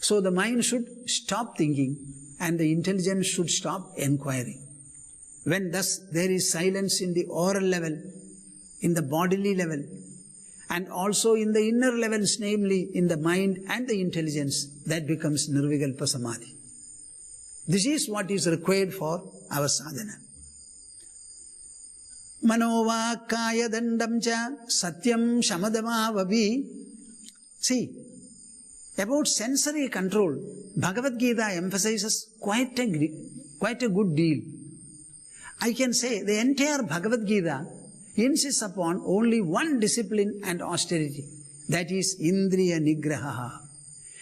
So the mind should stop thinking and the intelligence should stop inquiring. When thus there is silence in the oral level, in the bodily level, and also in the inner levels, namely in the mind and the intelligence, that becomes Nirvikalpa Samadhi. This is what is required for our sadhana. Manovakaya dandam cha satyam shamadamavabi. See, about sensory control, Bhagavad Gita emphasizes quite a good deal. I can say the entire Bhagavad Gita insists upon only one discipline and austerity, that is Indriya Nigraha.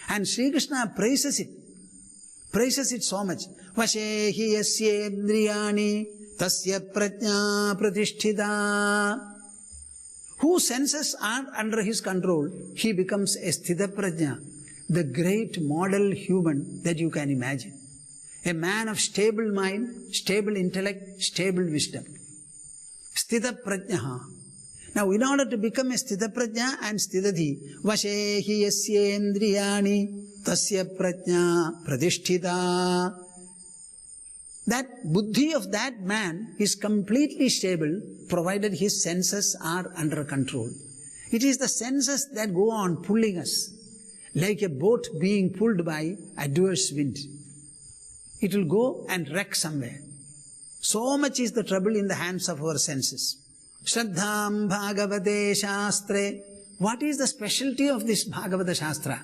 And Sri Krishna praises it so much. Vashehi yasya indriyani tasya prajna pratisthita. Whose senses are under his control, he becomes a sthita prajna, the great model human that you can imagine. A man of stable mind, stable intellect, stable wisdom. Sthita prajna. Now, in order to become a sthita prajna and sthitadhi, vashehi yasya indriyani tasya prajna pratisthita. That buddhi of that man is completely stable, provided his senses are under control. It is the senses that go on pulling us, like a boat being pulled by adverse wind. It will go and wreck somewhere. So much is the trouble in the hands of our senses. Shraddham Bhagavate Shastre. What is the specialty of this Bhagavata Shastra?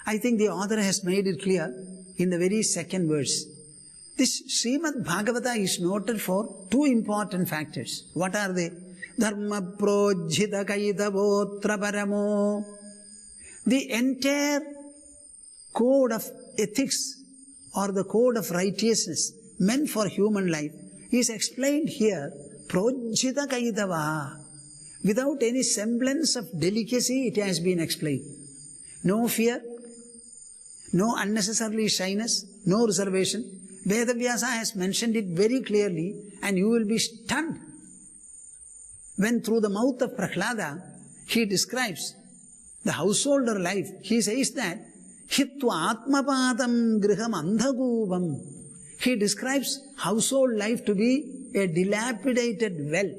I think the author has made it clear in the very second verse. This Srimad Bhagavata is noted for two important factors. What are they? Dharma projhita kaitavotra paramo. The entire code of ethics or the code of righteousness meant for human life is explained here. Projhita kaitava. Without any semblance of delicacy, it has been explained. No fear, no unnecessary shyness, no reservation. Vedavyasa has mentioned it very clearly, and you will be stunned when through the mouth of Prahlada he describes the householder life. He says that hitva atmapadam griham andhagubam. He describes household life to be a dilapidated well.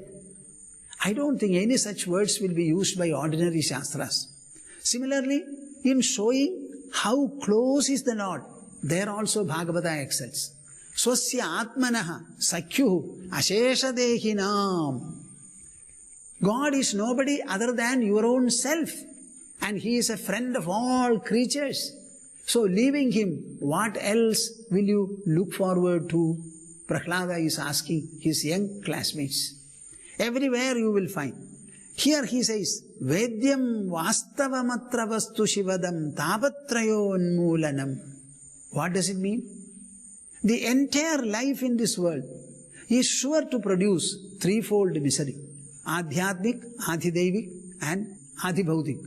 I don't think any such words will be used by ordinary shastras. Similarly, in showing how close is the Lord, there also Bhagavata excels. Swasya atmanaha sakyuhu ashesha dehinam. God is nobody other than your own self, and He is a friend of all creatures. So leaving Him, what else will you look forward to? Prahlada is asking his young classmates. Everywhere you will find. Here he says, Vedyam vastavamatra vastu shivadam tapatrayo unmoolanam. What does it mean? The entire life in this world is sure to produce threefold misery. Adhyatmik, Adhidevik and Adhibhautik.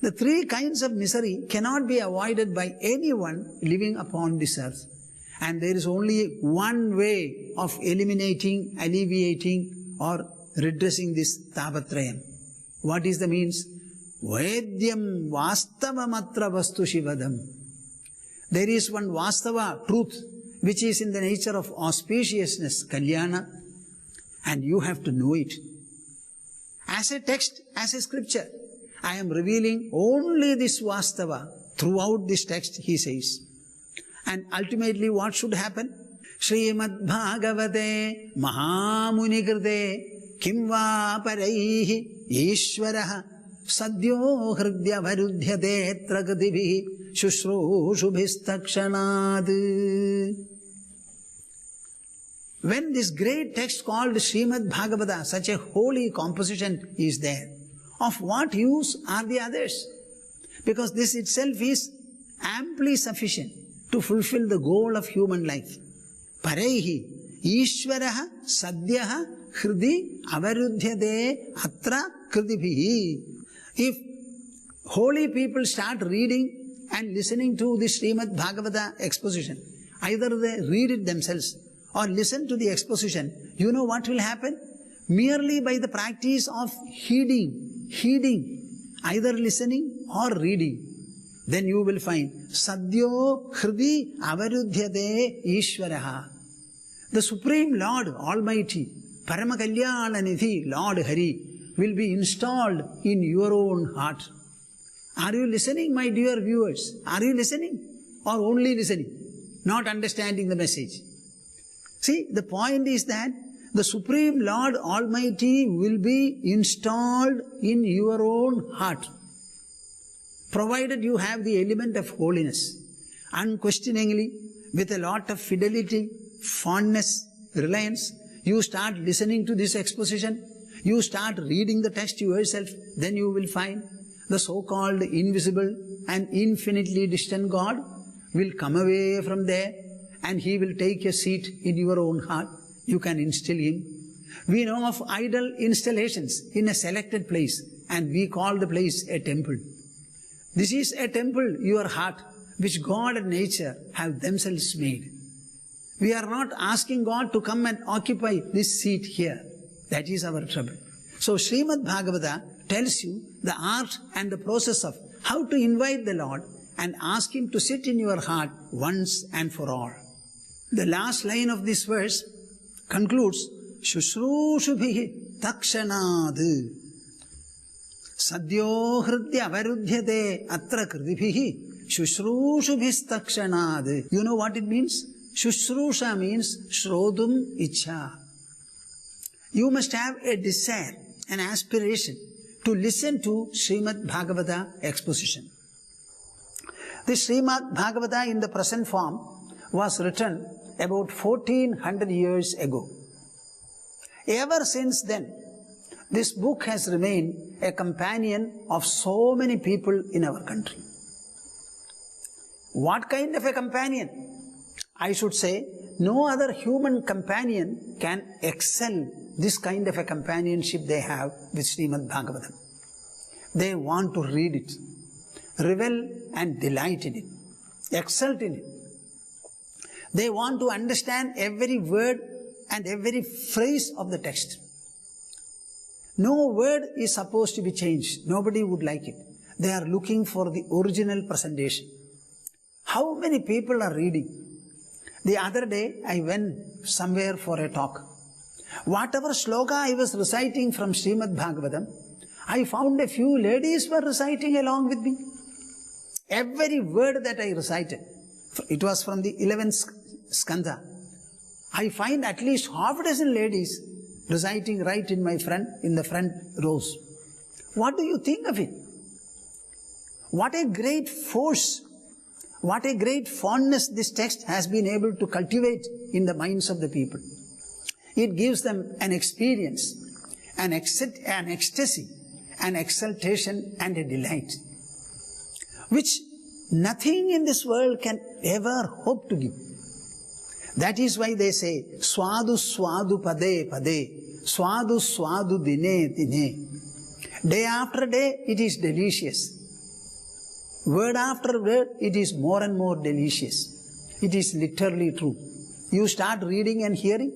The three kinds of misery cannot be avoided by anyone living upon this earth. And there is only one way of eliminating, alleviating or redressing this tapatrayam. What is the means? Vedyam vastavamatra vastu shivadam. There is one vastava, truth, which is in the nature of auspiciousness, kalyana, and you have to know it. As a text, as a scripture, I am revealing only this vastava throughout this text, he says. And ultimately what should happen? Srimad Bhagavate Mahamuni Krite Kimva Paraihi Ishvaraha Sadyo Hridya Varudhyate Tragadivi Shushrusubhistakshanad. When this great text called Srimad Bhagavata, such a holy composition is there, of what use are the others? Because this itself is amply sufficient to fulfill the goal of human life. Paraihi Ishvaraha Sadyaha Hridi Avarudhyate Atra Kridibhihi. If holy people start reading and listening to the Srimad Bhagavata exposition, either they read it themselves or listen to the exposition, you know what will happen? Merely by the practice of heeding, either listening or reading, then you will find Sadyo Hridi Avarudhyate Ishvaraha. The Supreme Lord Almighty, Paramakalyananidhi, Lord Hari, will be installed in your own heart. Are you listening, my dear viewers? Are you listening? Or only listening? Not understanding the message. See, the point is that the Supreme Lord Almighty will be installed in your own heart, provided you have the element of holiness. Unquestioningly, with a lot of fidelity, fondness, reliance, you start listening to this exposition, you start reading the text yourself, then you will find the so-called invisible and infinitely distant God will come away from there and He will take a seat in your own heart. You can instill Him. We know of idol installations in a selected place and we call the place a temple. This is a temple, your heart, which God and nature have themselves made. We are not asking God to come and occupy this seat here. That is our trouble. So Srimad Bhagavata tells you the art and the process of how to invite the Lord and ask Him to sit in your heart once and for all. The last line of this verse concludes, Shushrushubihi takshanad Sadyo hridya avarudhyate atra kridibhihi Shushrushubihi takshanad. You know what it means? Shushrusha means Shrodum Ichha. You must have a desire, an aspiration to listen to Srimad Bhagavata exposition. This Srimad Bhagavata in the present form was written about 1400 years ago. Ever since then, this book has remained a companion of so many people in our country. What kind of a companion? I should say, no other human companion can excel this kind of a companionship they have with Srimad Bhagavatam. They want to read it, revel and delight in it, exult in it. They want to understand every word and every phrase of the text. No word is supposed to be changed. Nobody would like it. They are looking for the original presentation. How many people are reading? The other day, I went somewhere for a talk. Whatever sloka I was reciting from Srimad Bhagavatam, I found a few ladies were reciting along with me. Every word that I recited, it was from the 11th skandha. I find at least half a dozen ladies reciting right in the front rows. What do you think of it? What a great force, what a great fondness this text has been able to cultivate in the minds of the people. It gives them an experience, an ecstasy, an exaltation and a delight, which nothing in this world can ever hope to give. That is why they say, Swadu swadu pade pade, swadu swadu dine dine. Day after day, it is delicious. Word after word, it is more and more delicious. It is literally true. You start reading and hearing.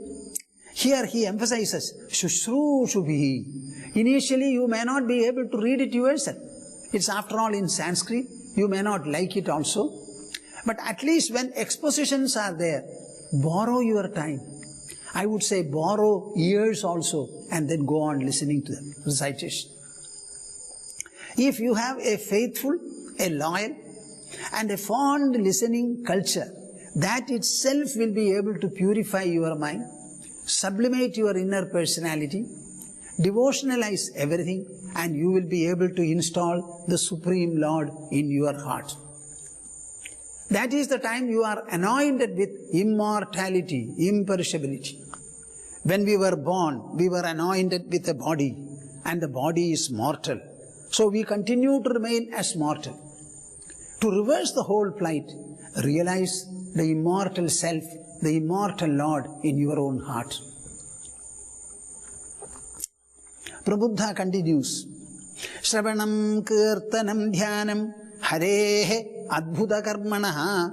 Here he emphasizes, Shushrushubihi. Initially, you may not be able to read it yourself. It's after all in Sanskrit. You may not like it also. But at least when expositions are there, borrow your time. I would say borrow ears also and then go on listening to the recitation. If you have a faithful, a loyal and a fond listening culture, that itself will be able to purify your mind, sublimate your inner personality, devotionalize everything, and you will be able to install the Supreme Lord in your heart. That is the time you are anointed with immortality, imperishability. When we were born, we were anointed with a body, and the body is mortal. So we continue to remain as mortal. To reverse the whole plight, realize the immortal self, the immortal Lord in your own heart. Prabuddha continues, Shravanam kirtanam dhyanam harehe adbhuta karmanaha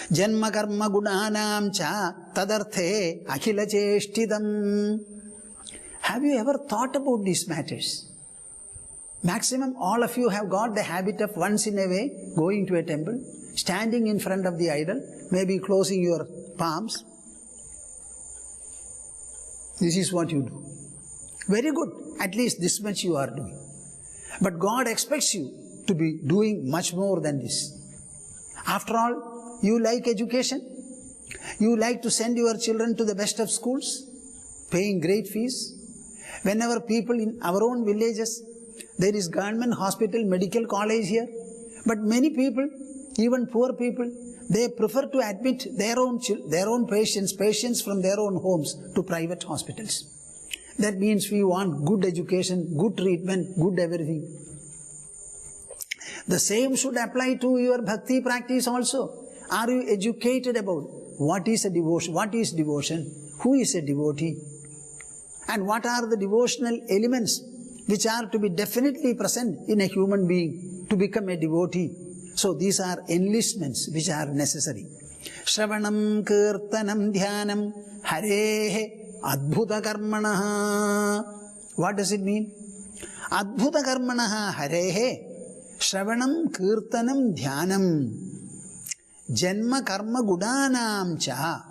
janma karma gunanam cha tadarthe akhila cheshtitam. Have you ever thought about these matters? Maximum all of you have got the habit of once in a way going to a temple, standing in front of the idol, maybe closing your palms. This is what you do. Very good. At least this much you are doing. But God expects you to be doing much more than this. After all, you like education. You like to send your children to the best of schools, paying great fees. Whenever people in our own villages, there is government hospital, medical college here. But many people, even poor people, they prefer to admit their own patients from their own homes to private hospitals. That means we want good education, good treatment, good everything. The same should apply to your bhakti practice also. Are you educated about what is a devotion, what is devotion, who is a devotee, and what are the devotional elements which are to be definitely present in a human being to become a devotee? So these are enlistments which are necessary. Shravanam kirtanam dhyanam harehe adbhuta karmanaha. What does it mean? Adbhuta karmanaha harehe shravanam kirtanam dhyanam janma karma gudanam cha.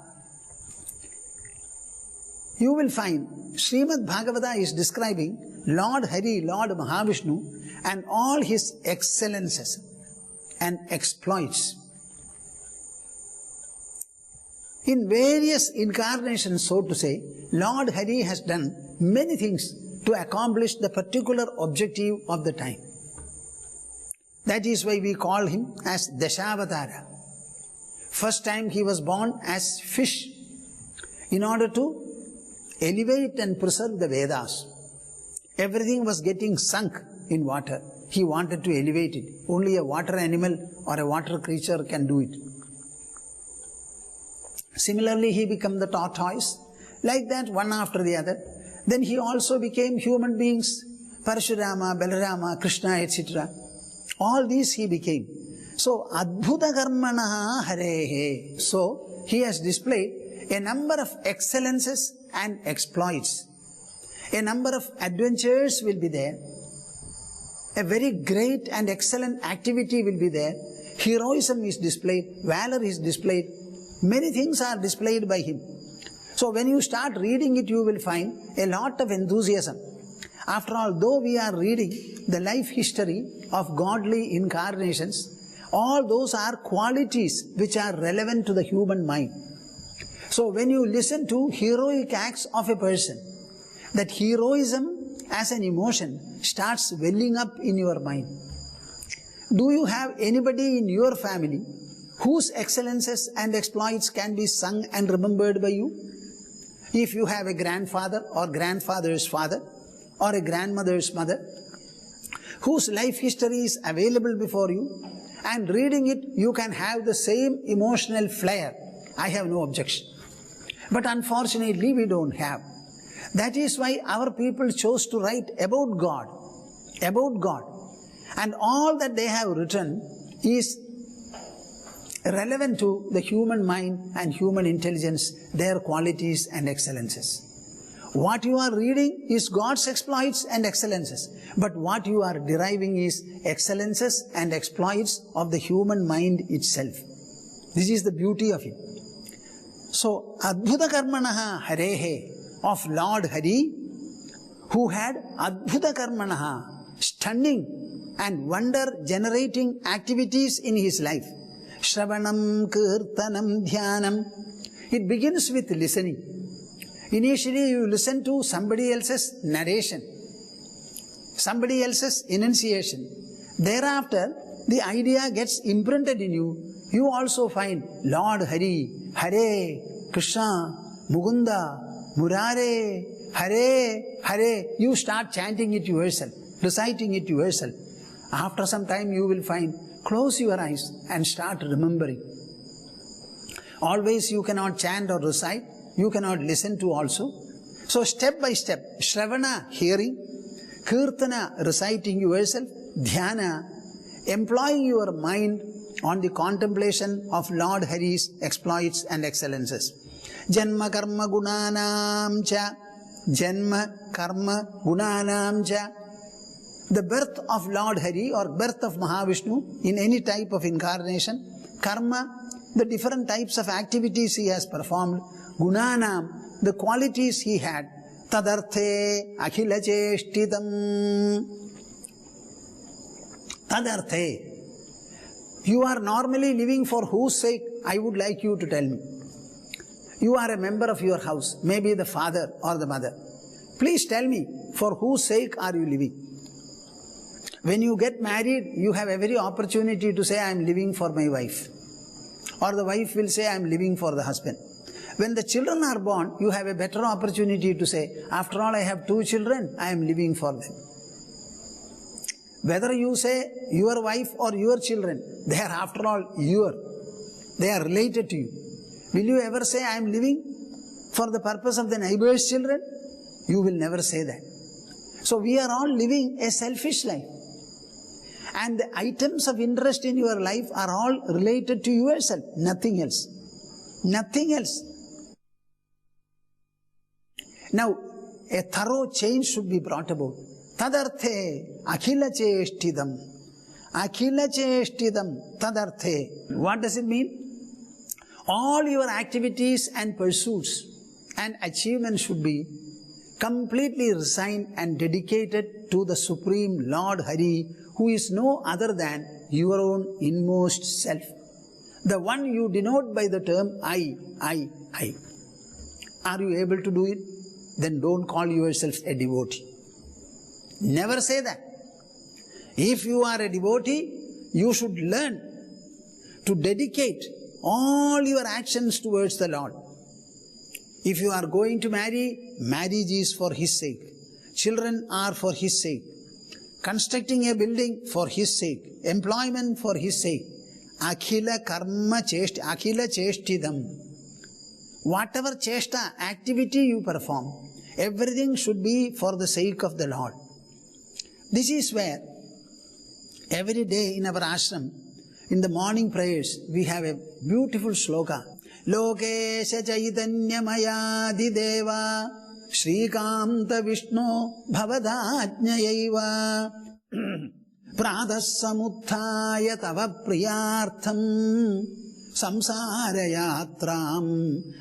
You will find Srimad Bhagavata is describing Lord Hari, Lord Mahavishnu and all his excellences and exploits. In various incarnations, so to say, Lord Hari has done many things to accomplish the particular objective of the time. That is why we call him as Dashavatara. First time he was born as fish in order to elevate and preserve the Vedas. Everything was getting sunk in water. He wanted to elevate it. Only a water animal or a water creature can do it. Similarly, he became the tortoise. Like that, one after the other. Then he also became human beings. Parashurama, Balarama, Krishna, etc. All these he became. So, Adbhuta Karmanaha Harehe. So, he has displayed a number of excellences and exploits. A number of adventures will be there. A very great and excellent activity will be there. Heroism is displayed, valor is displayed. Many things are displayed by him. So when you start reading it, you will find a lot of enthusiasm. After all, though we are reading the life history of godly incarnations, all those are qualities which are relevant to the human mind. So when you listen to heroic acts of a person, that heroism as an emotion starts welling up in your mind. Do you have anybody in your family whose excellences and exploits can be sung and remembered by you? If you have a grandfather or grandfather's father or a grandmother's mother whose life history is available before you, and reading it you can have the same emotional flair, I have no objection. But unfortunately we don't have. That is why our people chose to write about God. And all that they have written is relevant to the human mind and human intelligence, their qualities and excellences. What you are reading is God's exploits and excellences, but what you are deriving is excellences and exploits of the human mind itself. This is the beauty of it. So, Adbhuta Karmanaha Harehe, of Lord Hari, who had Adbhuta Karmanaha, stunning and wonder-generating activities in his life. Shravanam Kirtanam Dhyanam. It begins with listening. Initially you listen to somebody else's narration, somebody else's enunciation. Thereafter, the idea gets imprinted in you. You also find Lord Hari, Hare, Krishna, Mukunda, Murare, Hare, Hare. You start chanting it yourself, reciting it yourself. After some time you will find, close your eyes and start remembering. Always you cannot chant or recite, you cannot listen to also. So step by step, Shravana, hearing, Kirtana, reciting yourself, Dhyana, employing your mind on the contemplation of Lord Hari's exploits and excellences. Janma karma gunanam cha, Janma karma gunanam cha. the birth of Lord Hari or birth of Mahavishnu in any type of incarnation, karma, the different types of activities he has performed, gunanam, the qualities he had, tadarthe akhila cheshtidam. Tadarthe. You are normally living for whose sake? I would like you to tell me. You are a member of your house, maybe the father or the mother. Please tell me, for whose sake are you living? When you get married, you have every opportunity to say, I am living for my wife. Or the wife will say, I am living for the husband. When the children are born, you have a better opportunity to say, after all, I have 2 children, I am living for them. Whether you say your wife or your children, they are after all your. They are related to you. Will you ever say, I am living for the purpose of the neighbor's children? You will never say that. So we are all living a selfish life. And the items of interest in your life are all related to yourself, nothing else. Nothing else. Now, a thorough change should be brought about. Tadarthe akhila cheshtidam. Akhila cheshtidam tadarthe. What does it mean? All your activities and pursuits and achievements should be completely resigned and dedicated to the Supreme Lord Hari, who is no other than your own inmost self. The one you denote by the term I. Are you able to do it? Then don't call yourself a devotee. Never say that. If you are a devotee, you should learn to dedicate all your actions towards the Lord. If you are going to marry, marriage is for His sake. Children are for His sake. Constructing a building for His sake. Employment for His sake. Akhila karma cheshti, akhila cheshtidam. Whatever cheshta, activity you perform, everything should be for the sake of the Lord. This is where every day in our ashram, in the morning prayers, we have a beautiful sloka. Lokesha chaitanyamaya deva Shrikanta Vishnu bhavadajnayaiva Pradasamuthaya tava priyartham samsarayatram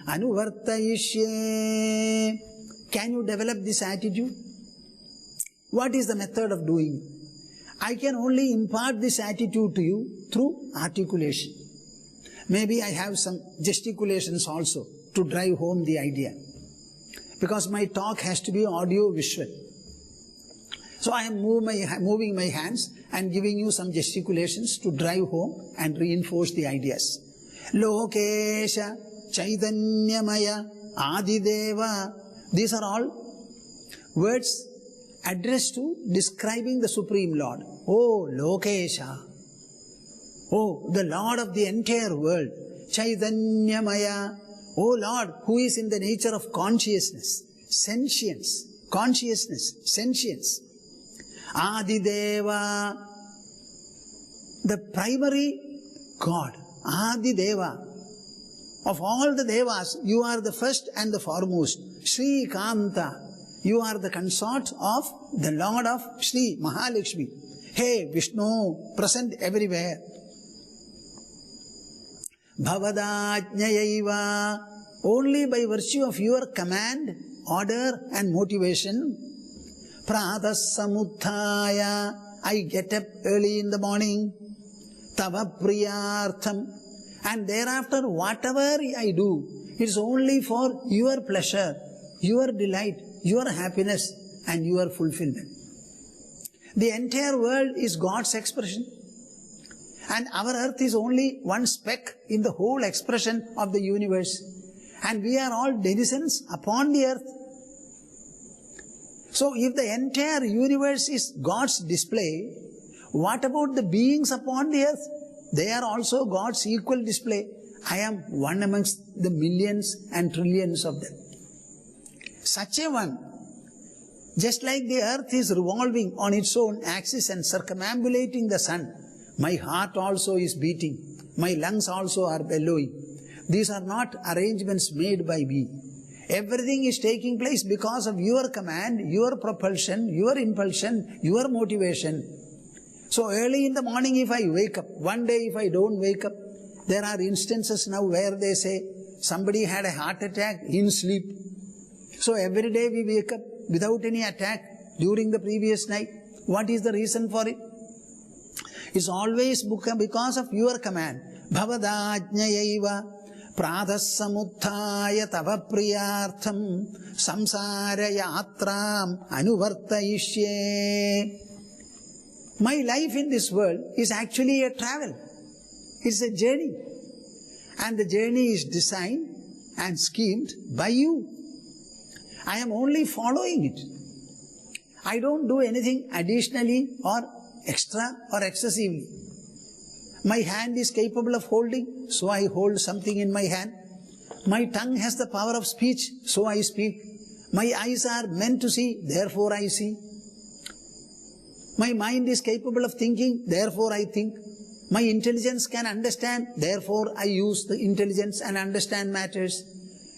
anuvartayishye. Can you develop this attitude? What is the method of doing it? I can only impart this attitude to you through articulation. Maybe I have some gesticulations also to drive home the idea. Because my talk has to be audio-visual. So I am moving my hands and giving you some gesticulations to drive home and reinforce the ideas. Lokesha, Chaitanyamaya, Adideva. These are all words addressed to describing the Supreme Lord. Oh, Lokesha. Oh, the Lord of the entire world. Chaitanyamaya. Oh Lord, who is in the nature of consciousness, sentience, consciousness, sentience. Adideva, the primary God, Adideva. Of all the Devas, you are the first and the foremost. Sri Kanta, you are the consort of the Lord of Sri Mahalakshmi. Hey Vishnu, present everywhere. Bhavadajnayaiva, only by virtue of your command, order and motivation. Pradasamuthaya, I get up early in the morning. Tava priyartham, and thereafter whatever I do, it's only for your pleasure, your delight, your happiness and your fulfillment. The entire world is God's expression. And our earth is only one speck in the whole expression of the universe. And we are all denizens upon the earth. So if the entire universe is God's display, what about the beings upon the earth? They are also God's equal display. I am one amongst the millions and trillions of them. Such a one, just like the earth is revolving on its own axis and circumambulating the sun, my heart also is beating. My lungs also are bellowing. These are not arrangements made by me. Everything is taking place because of your command, your propulsion, your impulsion, your motivation. So early in the morning if I wake up, one day if I don't wake up, there are instances now where they say somebody had a heart attack in sleep. So every day we wake up without any attack during the previous night. What is the reason for it? It's always because of your command. Bhavadajnayaiva pradhasamuthaya tava priyartham samsara yatram anuvartayishye. My life in this world is actually a travel. It's a journey. And the journey is designed and schemed by you. I am only following it. I don't do anything additionally or extra or excessively. My hand is capable of holding, so I hold something in my hand. My tongue has the power of speech, so I speak. My eyes are meant to see, therefore I see. My mind is capable of thinking, therefore I think. My intelligence can understand, therefore I use the intelligence and understand matters.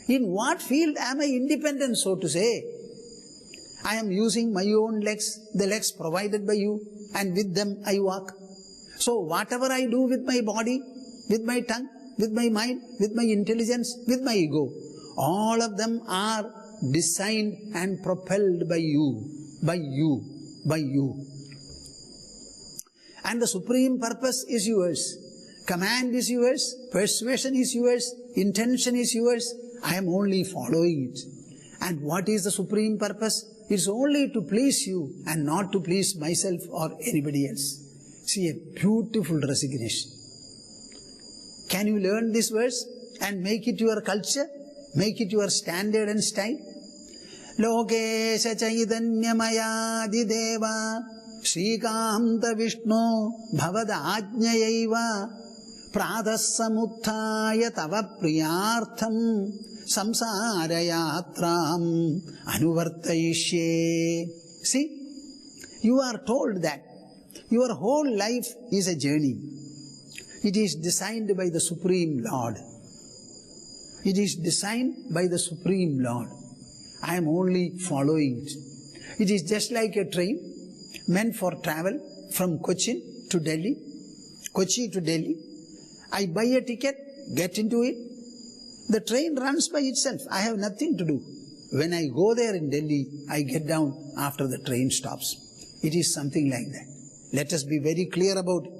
In what field am I independent, so to say? I am using my own legs, the legs provided by you, and with them I walk. So whatever I do with my body, with my tongue, with my mind, with my intelligence, with my ego, all of them are designed and propelled by you, by you, by you. And the supreme purpose is yours. Command is yours, persuasion is yours, intention is yours. I am only following it. And what is the supreme purpose? It's only to please you and not to please myself or anybody else. See, a beautiful resignation. Can you learn this verse and make it your culture? Make it your standard and style? Lokesha chaitanyamaya deva Shrikanta Vishnu bhavadajnayaiva pradhasamuthaya tava priyartham samsarayatram anuvartayishye. See, you are told that your whole life is a journey. It is designed by the Supreme Lord. It is designed by the Supreme Lord. I am only following it. It is just like a train meant for travel from Cochin to Delhi, Kochi to Delhi. I buy a ticket, get into it. The train runs by itself. I have nothing to do. When I go there in Delhi, I get down after the train stops. It is something like that. Let us be very clear about it.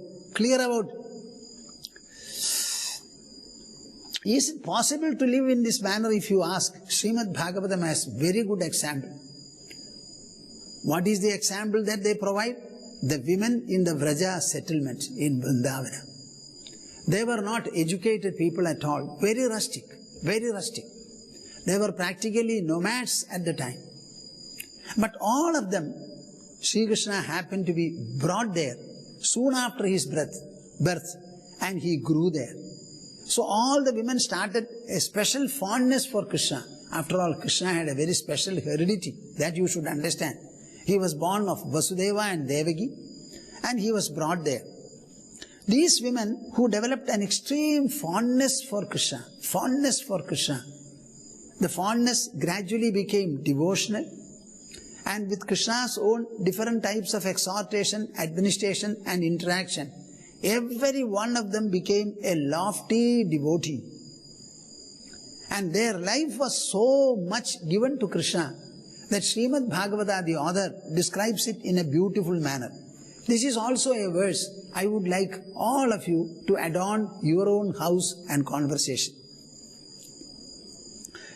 Is it possible to live in this manner if you ask? Srimad Bhagavatam has very good example. What is the example that they provide? The women in the Vraja settlement in Vrindavana. They were not educated people at all. Very rustic, very rustic. They were practically nomads at the time. But all of them, Sri Krishna happened to be brought there soon after his birth, and he grew there. So all the women started a special fondness for Krishna. After all, Krishna had a very special heredity that you should understand. He was born of Vasudeva and Devaki, and he was brought there. These women who developed an extreme fondness for Krishna, the fondness gradually became devotional, and with Krishna's own different types of exhortation, administration and interaction, every one of them became a lofty devotee. And their life was so much given to Krishna that Srimad Bhagavata, the author, describes it in a beautiful manner. This is also a verse I would like all of you to adorn your own house and conversation.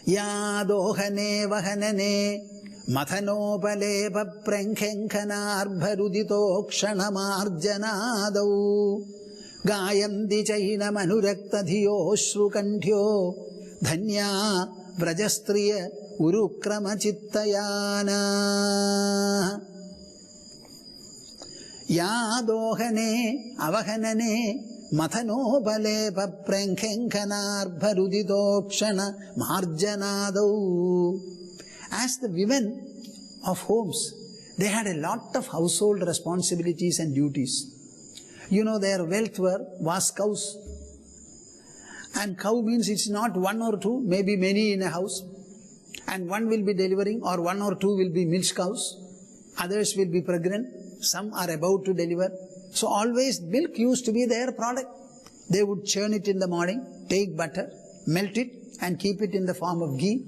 Yadohane vahanane mathanopalepa prankhenkanarbharudito ksanamarjanadau gayanti chainam anurakta shrukantyo dhanya vrajastriya urukrama chittayana. Yadohane avahanane mathanopalepa prankhenkanarbharudito kshana marjanadau. As the women of homes, they had a lot of household responsibilities and duties. You know, their wealth was cows. And cow means it's not one or two, maybe many in a house. and one will be delivering, or one or two will be milch cows, others will be pregnant, some are about to deliver. So always milk used to be their product. They would churn it in the morning, take butter, melt it and keep it in the form of ghee.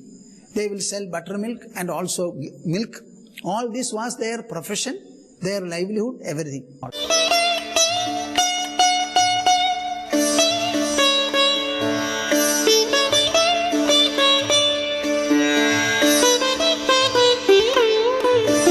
They will sell buttermilk and also milk. All this was their profession, their livelihood, everything.